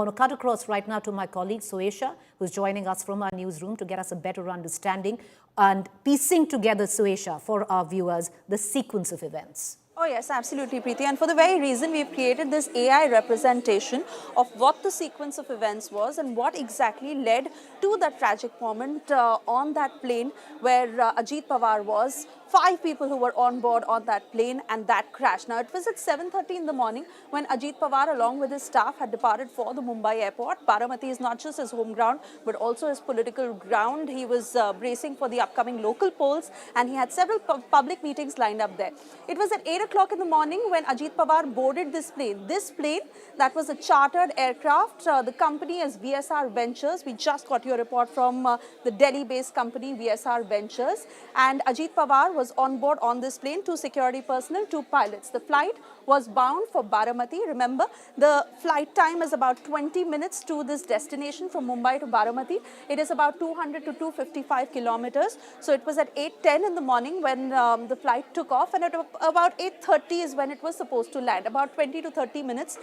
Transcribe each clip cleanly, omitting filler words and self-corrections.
want to cut across right now to my colleague Suesha, who's joining us from our newsroom to get us a better understanding and piecing together, Suesha, for our viewers, the sequence of events. Oh yes, absolutely, Preeti. And for the very reason we've created this AI representation of what the sequence of events was and what exactly led to that tragic moment on that plane where Ajit Pawar was. 5 people who were on board on that plane and that crash. Now, it was at 7:30 in the morning when Ajit Pawar, along with his staff, had departed for the Mumbai airport. Baramati is not just his home ground, but also his political ground. He was bracing for the upcoming local polls, and he had several public meetings lined up there. It was at 8 o'clock in the morning when Ajit Pawar boarded this plane. This plane, that was a chartered aircraft. The company is VSR Ventures. We just got your report from the Delhi-based company VSR Ventures. And Ajit Pawar was on board on this plane, 2 security personnel, 2 pilots. The flight was bound for Baramati. Remember, the flight time is about 20 minutes to this destination from Mumbai to Baramati. It is about 200 to 255 kilometers. So it was at 8:10 in the morning when the flight took off, and at about 8:30 is when it was supposed to land. About 20 to 30 minutes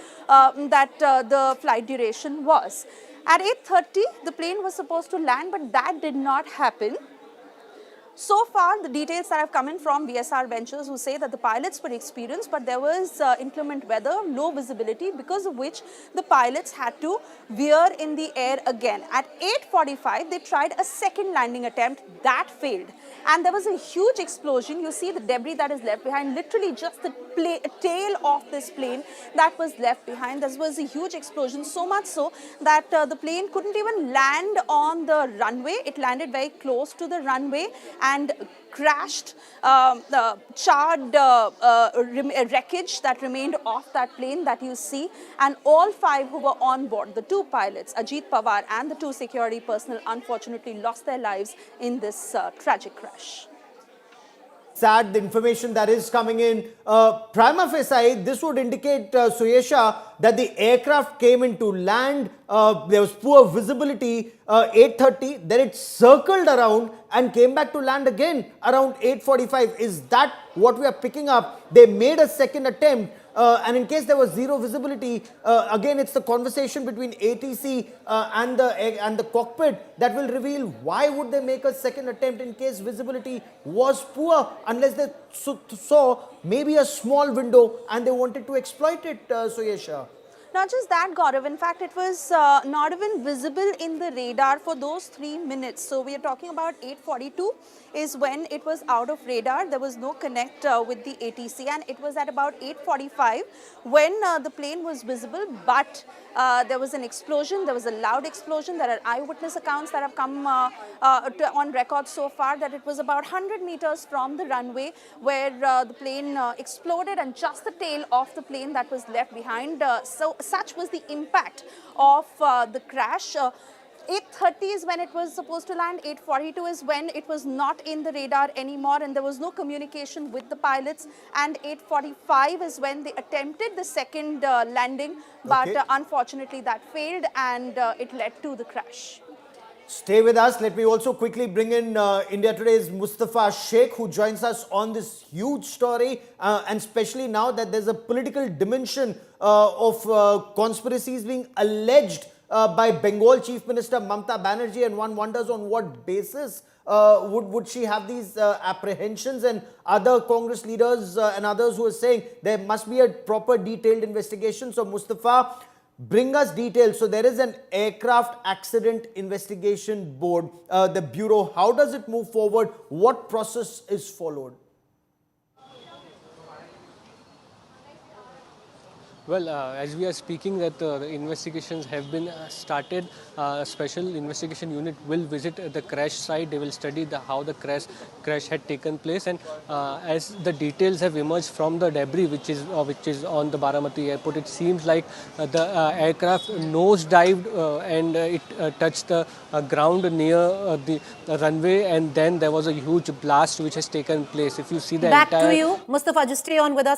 that the flight duration was. At 8:30, the plane was supposed to land, but that did not happen. So far, the details that have come in from VSR Ventures, who say that the pilots were experienced, but there was inclement weather, low visibility, because of which the pilots had to veer in the air again. At 8:45, they tried a second landing attempt. That failed. And there was a huge explosion. You see the debris that is left behind, literally just the tail of this plane that was left behind. There was a huge explosion, so much so that the plane couldn't even land on the runway. It landed very close to the runway and crashed. The charred wreckage that remained off that plane that you see, and all 5 who were on board, the 2 pilots, Ajit Pawar and the 2 security personnel, unfortunately lost their lives in this tragic crash. Sad, the information that is coming in. Prima facie, this would indicate, Suesha, that the aircraft came into land. There was poor visibility, 8:30. Then it circled around and came back to land again around 8:45. Is that what we are picking up? They made a second attempt. And in case there was zero visibility, again, it's the conversation between ATC and the cockpit that will reveal why would they make a second attempt in case visibility was poor, unless they saw maybe a small window and they wanted to exploit it, Suesha. Not just that, Gaurav. In fact, it was not even visible in the radar for those 3 minutes. So we are talking about 8:42 is when it was out of radar. There was no connect with the ATC, and it was at about 8:45 when the plane was visible. But there was an explosion. There was a loud explosion. There are eyewitness accounts that have come on record so far that it was about 100 meters from the runway where the plane exploded, and just the tail of the plane that was left behind. So such was the impact of the crash. 8:30 is when it was supposed to land. 8:42 is when it was not in the radar anymore, and there was no communication with the pilots. And 8:45 is when they attempted the second landing, but unfortunately that failed, and it led to the crash. Stay with us. Let me also quickly bring in India Today's Mustafa Sheikh, who joins us on this huge story, and especially now that there's a political dimension of conspiracies being alleged by Bengal Chief Minister Mamata Banerjee, and one wonders on what basis would she have these apprehensions, and other Congress leaders and others who are saying there must be a proper detailed investigation. So Mustafa, bring us details. So there is an aircraft accident investigation board, the bureau. How does it move forward? What process is followed? Well, as we are speaking, that the investigations have been started. A special investigation unit will visit the crash site. They will study how the crash had taken place, and as the details have emerged from the debris which is on the Baramati airport, it seems like the aircraft nose-dived and it touched the ground near the runway, and then there was a huge blast which has taken place. If you see the Back to you, Mustafa. Just stay on with us.